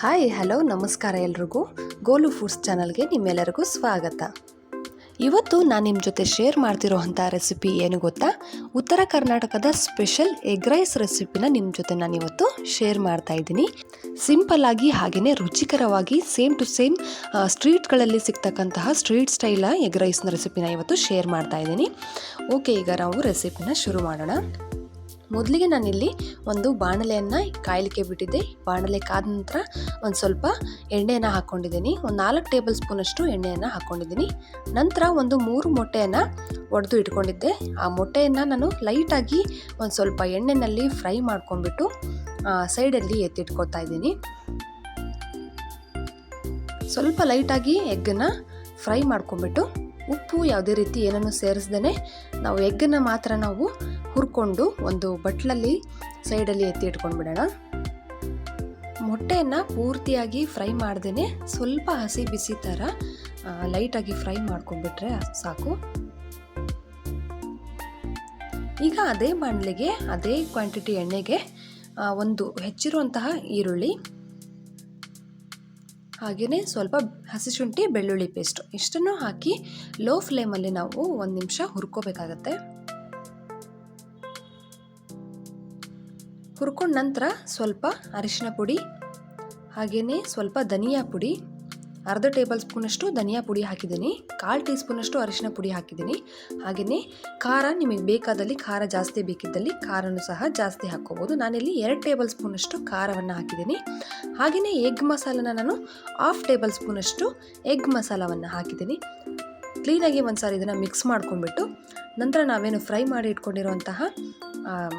Hi hello ನಮಸ್ಕಾರ ಎಲ್ರಿಗೂ. Goal foods ಚಾನಲ್ಗೆ ನಿಮ್ಮೆಲ್ಲರಿಗೂ ಸ್ವಾಗತ. ಇವತ್ತು ನಾನು ನಿಮ್ಮ ಜೊತೆ ಶೇರ್ ಮಾಡ್ತಿರೋವಂಥ ರೆಸಿಪಿ ಏನು ಗೊತ್ತಾ, ಉತ್ತರ ಕರ್ನಾಟಕದ ಸ್ಪೆಷಲ್ ಎಗ್ ರೈಸ್ ರೆಸಿಪಿನ ನಿಮ್ಮ ಜೊತೆ ನಾನು ಇವತ್ತು ಶೇರ್ ಮಾಡ್ತಾ ಇದ್ದೀನಿ. ಸಿಂಪಲ್ ಆಗಿ ಹಾಗೆಯೇ ರುಚಿಕರವಾಗಿ ಸೇಮ್ ಟು ಸೇಮ್ ಸ್ಟ್ರೀಟ್ಗಳಲ್ಲಿ ಸಿಗ್ತಕ್ಕಂತಹ ಸ್ಟ್ರೀಟ್ ಸ್ಟೈಲ ಎಗ್ ರೈಸ್ನ ರೆಸಿಪಿನ ಇವತ್ತು ಶೇರ್ ಮಾಡ್ತಾ ಇದ್ದೀನಿ. ಓಕೆ, ಈಗ ನಾವು ರೆಸಿಪಿನ ಶುರು ಮಾಡೋಣ. ಮೊದಲಿಗೆ ನಾನಿಲ್ಲಿ ಒಂದು ಬಾಣಲೆಯನ್ನು ಕಾಯಲಿಕ್ಕೆ ಬಿಟ್ಟಿದ್ದೆ. ಬಾಣಲೆ ಕಾದ ನಂತರ ಒಂದು ಸ್ವಲ್ಪ ಎಣ್ಣೆಯನ್ನು ಹಾಕ್ಕೊಂಡಿದ್ದೀನಿ. ಒಂದು 4 ಟೇಬಲ್ ಸ್ಪೂನಷ್ಟು ಎಣ್ಣೆಯನ್ನು ಹಾಕ್ಕೊಂಡಿದ್ದೀನಿ. ನಂತರ ಒಂದು 3 ಮೊಟ್ಟೆಯನ್ನು ಒಡೆದು ಇಟ್ಕೊಂಡಿದ್ದೆ. ಆ ಮೊಟ್ಟೆಯನ್ನು ನಾನು ಲೈಟಾಗಿ ಒಂದು ಸ್ವಲ್ಪ ಎಣ್ಣೆಯಲ್ಲಿ ಫ್ರೈ ಮಾಡ್ಕೊಂಡ್ಬಿಟ್ಟು ಸೈಡಲ್ಲಿ ಎತ್ತಿಟ್ಕೊತಾ ಇದ್ದೀನಿ. ಸ್ವಲ್ಪ ಲೈಟಾಗಿ ಎಗ್ಗನ್ನು ಫ್ರೈ ಮಾಡ್ಕೊಂಡ್ಬಿಟ್ಟು ಉಪ್ಪು ಯಾವುದೇ ರೀತಿ ಏನನ್ನು ಸೇರಿಸ್ದೇ ನಾವು ಎಗ್ಗನ್ನು ಮಾತ್ರ ನಾವು ಹುರ್ಕೊಂಡು ಒಂದು ಬಟ್ಲಲ್ಲಿ ಸೈಡಲ್ಲಿ ಎತ್ತಿ ಇಟ್ಕೊಂಡ್ಬಿಡೋಣ. ಮೊಟ್ಟೆಯನ್ನು ಪೂರ್ತಿಯಾಗಿ ಫ್ರೈ ಮಾಡ್ದೇ ಸ್ವಲ್ಪ ಹಸಿ ಬಿಸಿ ಥರ ಲೈಟಾಗಿ ಫ್ರೈ ಮಾಡ್ಕೊಂಡ್ಬಿಟ್ರೆ ಸಾಕು. ಈಗ ಅದೇ ಬಾಣಲೆಗೆ ಅದೇ ಕ್ವಾಂಟಿಟಿ ಎಣ್ಣೆಗೆ ಒಂದು ಹೆಚ್ಚಿರುವಂತಹ ಈರುಳ್ಳಿ, ಹಾಗೆಯೇ ಸ್ವಲ್ಪ ಹಸಿ ಶುಂಠಿ ಬೆಳ್ಳುಳ್ಳಿ ಪೇಸ್ಟು ಇಷ್ಟನ್ನು ಹಾಕಿ ಲೋ ಫ್ಲೇಮಲ್ಲಿ ನಾವು 1 ನಿಮಿಷ ಹುರ್ಕೋಬೇಕಾಗತ್ತೆ. ಹುರ್ಕೊಂಡ ನಂತರ ಸ್ವಲ್ಪ ಅರಿಶಿನ ಪುಡಿ, ಹಾಗೆಯೇ ಸ್ವಲ್ಪ ಧನಿಯಾ ಪುಡಿ, ಅರ್ಧ ಟೇಬಲ್ ಸ್ಪೂನಷ್ಟು ಧನಿಯಾ ಪುಡಿ ಹಾಕಿದ್ದೀನಿ, 1/4 ಟೀ ಸ್ಪೂನಷ್ಟು ಅರಿಶಿನ ಪುಡಿ ಹಾಕಿದ್ದೀನಿ. ಹಾಗೆಯೇ ಖಾರ ನಿಮಗೆ ಬೇಕಾದಲ್ಲಿ, ಖಾರ ಜಾಸ್ತಿ ಬೇಕಿದ್ದಲ್ಲಿ ಖಾರನೂ ಸಹ ಜಾಸ್ತಿ ಹಾಕ್ಕೋಬೋದು. ನಾನಿಲ್ಲಿ 2 ಟೇಬಲ್ ಸ್ಪೂನಷ್ಟು ಖಾರವನ್ನು ಹಾಕಿದ್ದೀನಿ. ಹಾಗೆಯೇ ಎಗ್ ಮಸಾಲನ ನಾನು 1/2 ಟೇಬಲ್ ಸ್ಪೂನಷ್ಟು ಎಗ್ ಮಸಾಲವನ್ನು ಹಾಕಿದ್ದೀನಿ. ಕ್ಲೀನಾಗಿ ಒಂದು ಸಾರಿ ಇದನ್ನು ಮಿಕ್ಸ್ ಮಾಡ್ಕೊಂಡ್ಬಿಟ್ಟು ನಂತರ ನಾವೇನು ಫ್ರೈ ಮಾಡಿ ಇಟ್ಕೊಂಡಿರುವಂತಹ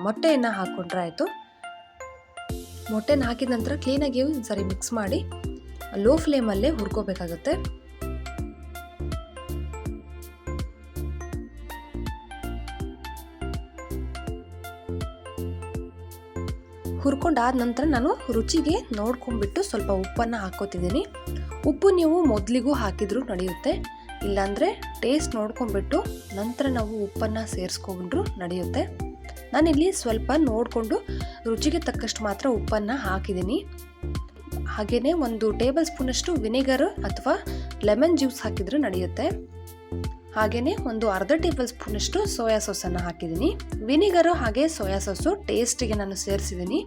ಮೊಟ್ಟೆಯನ್ನು ಹಾಕ್ಕೊಂಡ್ರೆ ಆಯಿತು. ಮೊಟ್ಟೆನ ಹಾಕಿದ ನಂತರ ಕ್ಲೀನಾಗಿ ಒಂದು ಸಾರಿ ಮಿಕ್ಸ್ ಮಾಡಿ ಲೋ ಫ್ಲೇಮಲ್ಲೇ ಹುರ್ಕೋಬೇಕಾಗತ್ತೆ. ಹುರ್ಕೊಂಡಾದ ನಂತರ ನಾನು ರುಚಿಗೆ ನೋಡ್ಕೊಂಡ್ಬಿಟ್ಟು ಸ್ವಲ್ಪ ಉಪ್ಪನ್ನು ಹಾಕ್ಕೋತಿದ್ದೀನಿ. ಉಪ್ಪು ನೀವು ಮೊದಲಿಗೂ ಹಾಕಿದ್ರೂ ನಡೆಯುತ್ತೆ, ಇಲ್ಲಾಂದರೆ ಟೇಸ್ಟ್ ನೋಡ್ಕೊಂಡ್ಬಿಟ್ಟು ನಂತರ ನಾವು ಉಪ್ಪನ್ನು ಸೇರಿಸ್ಕೊಂಡ್ರು ನಡೆಯುತ್ತೆ. ನಾನಿಲ್ಲಿ ಸ್ವಲ್ಪ ನೋಡಿಕೊಂಡು ರುಚಿಗೆ ತಕ್ಕಷ್ಟು ಮಾತ್ರ ಉಪ್ಪನ್ನು ಹಾಕಿದ್ದೀನಿ. ಹಾಗೆಯೇ 1 ಟೇಬಲ್ ಸ್ಪೂನಷ್ಟು ವಿನೆಗರ್ ಅಥವಾ ಲೆಮನ್ ಜ್ಯೂಸ್ ಹಾಕಿದರೂ ನಡೆಯುತ್ತೆ. ಹಾಗೆಯೇ ಒಂದು ಅರ್ಧ ಟೇಬಲ್ ಸ್ಪೂನಷ್ಟು ಸೋಯಾ ಸಾಸನ್ನು ಹಾಕಿದ್ದೀನಿ. ವಿನೆಗರು ಹಾಗೆ ಸೋಯಾ ಸಾಸು ಟೇಸ್ಟಿಗೆ ನಾನು ಸೇರಿಸಿದ್ದೀನಿ.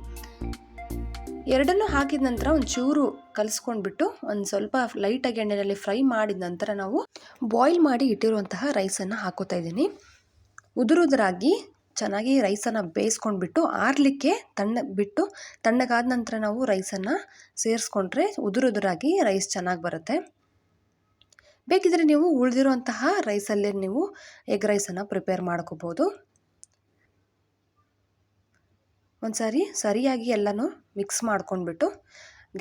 ಎರಡನ್ನೂ ಹಾಕಿದ ನಂತರ ಒಂಚೂರು ಕಲಿಸ್ಕೊಂಡ್ಬಿಟ್ಟು ಒಂದು ಸ್ವಲ್ಪ ಲೈಟಾಗಿ ಎಣ್ಣೆಯಲ್ಲಿ ಫ್ರೈ ಮಾಡಿದ ನಂತರ ನಾವು ಬಾಯ್ಲ್ ಮಾಡಿ ಇಟ್ಟಿರುವಂತಹ ರೈಸನ್ನು ಹಾಕೋತಾ ಇದ್ದೀನಿ. ಉದುರುದುರಾಗಿ ಚೆನ್ನಾಗಿ ರೈಸನ್ನು ಬೇಯಿಸ್ಕೊಂಡ್ಬಿಟ್ಟು ಆರಲಿಕ್ಕೆ ತಣ್ಣಗಾದ ನಂತರ ನಾವು ರೈಸನ್ನು ಸೇರಿಸ್ಕೊಂಡ್ರೆ ಉದುರುದುರಾಗಿ ರೈಸ್ ಚೆನ್ನಾಗಿ ಬರುತ್ತೆ. ಬೇಕಿದ್ರೆ ನೀವು ಉಳಿದಿರುವಂತಹ ರೈಸಲ್ಲೇ ನೀವು ಎಗ್ ರೈಸನ್ನು ಪ್ರಿಪೇರ್ ಮಾಡ್ಕೋಬೋದು. ಒಂದು ಸಾರಿ ಸರಿಯಾಗಿ ಎಲ್ಲನೂ ಮಿಕ್ಸ್ ಮಾಡ್ಕೊಂಡ್ಬಿಟ್ಟು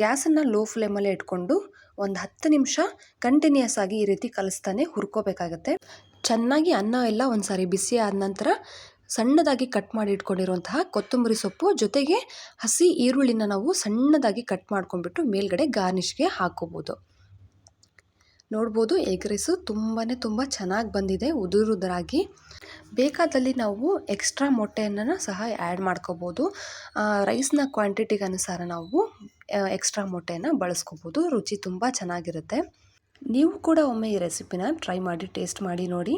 ಗ್ಯಾಸನ್ನು ಲೋ ಫ್ಲೇಮಲ್ಲೇ ಇಟ್ಕೊಂಡು ಒಂದು 10 ನಿಮಿಷ ಕಂಟಿನ್ಯೂಸ್ ಆಗಿ ಈ ರೀತಿ ಕಲಿಸ್ತಾನೆ ಹುರ್ಕೋಬೇಕಾಗತ್ತೆ. ಚೆನ್ನಾಗಿ ಅನ್ನ ಎಲ್ಲ ಒಂದು ಸಾರಿ ಬಿಸಿ ಆದ ನಂತರ ಸಣ್ಣದಾಗಿ ಕಟ್ ಮಾಡಿ ಇಟ್ಕೊಂಡಿರುವಂತಹ ಕೊತ್ತಂಬರಿ ಸೊಪ್ಪು ಜೊತೆಗೆ ಹಸಿ ಈರುಳ್ಳಿನ ನಾವು ಸಣ್ಣದಾಗಿ ಕಟ್ ಮಾಡ್ಕೊಂಡ್ಬಿಟ್ಟು ಮೇಲ್ಗಡೆ ಗಾರ್ನಿಷ್ಗೆ ಹಾಕೋಬೋದು. ನೋಡ್ಬೋದು ಎಗ್ ರೈಸು ತುಂಬ ಚೆನ್ನಾಗಿ ಬಂದಿದೆ ಉದುರುದುರಾಗಿ. ಬೇಕಾದಲ್ಲಿ ನಾವು ಎಕ್ಸ್ಟ್ರಾ ಮೊಟ್ಟೆಯನ್ನು ಸಹ ಆ್ಯಡ್ ಮಾಡ್ಕೋಬೋದು. ರೈಸ್ನ ಕ್ವಾಂಟಿಟಿಗೆ ಅನುಸಾರ ನಾವು ಎಕ್ಸ್ಟ್ರಾ ಮೊಟ್ಟೆಯನ್ನು ಬಳಸ್ಕೋಬೋದು. ರುಚಿ ತುಂಬ ಚೆನ್ನಾಗಿರುತ್ತೆ. ನೀವು ಕೂಡ ಒಮ್ಮೆ ಈ ರೆಸಿಪಿನ ಟ್ರೈ ಮಾಡಿ ಟೇಸ್ಟ್ ಮಾಡಿ ನೋಡಿ.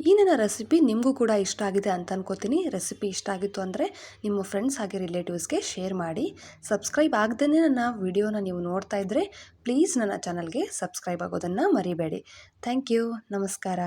ಈ ನನ್ನ ರೆಸಿಪಿ ನಿಮಗೂ ಕೂಡ ಇಷ್ಟ ಆಗಿದೆ ಅಂತ ಅನ್ಕೋತೀನಿ. ರೆಸಿಪಿ ಇಷ್ಟ ಆಗಿತ್ತು ಅಂದರೆ ನಿಮ್ಮ ಫ್ರೆಂಡ್ಸ್ ಹಾಗೆ ರಿಲೇಟಿವ್ಸ್ಗೆ ಶೇರ್ ಮಾಡಿ. ಸಬ್ಸ್ಕ್ರೈಬ್ ಆಗದೇ ನನ್ನ ವಿಡಿಯೋನ ನೀವು ನೋಡ್ತಾ ಇದ್ದರೆ ಪ್ಲೀಸ್ ನನ್ನ ಚಾನಲ್ಗೆ ಸಬ್ಸ್ಕ್ರೈಬ್ ಆಗೋದನ್ನು ಮರಿಬೇಡಿ. Thank you. ನಮಸ್ಕಾರ.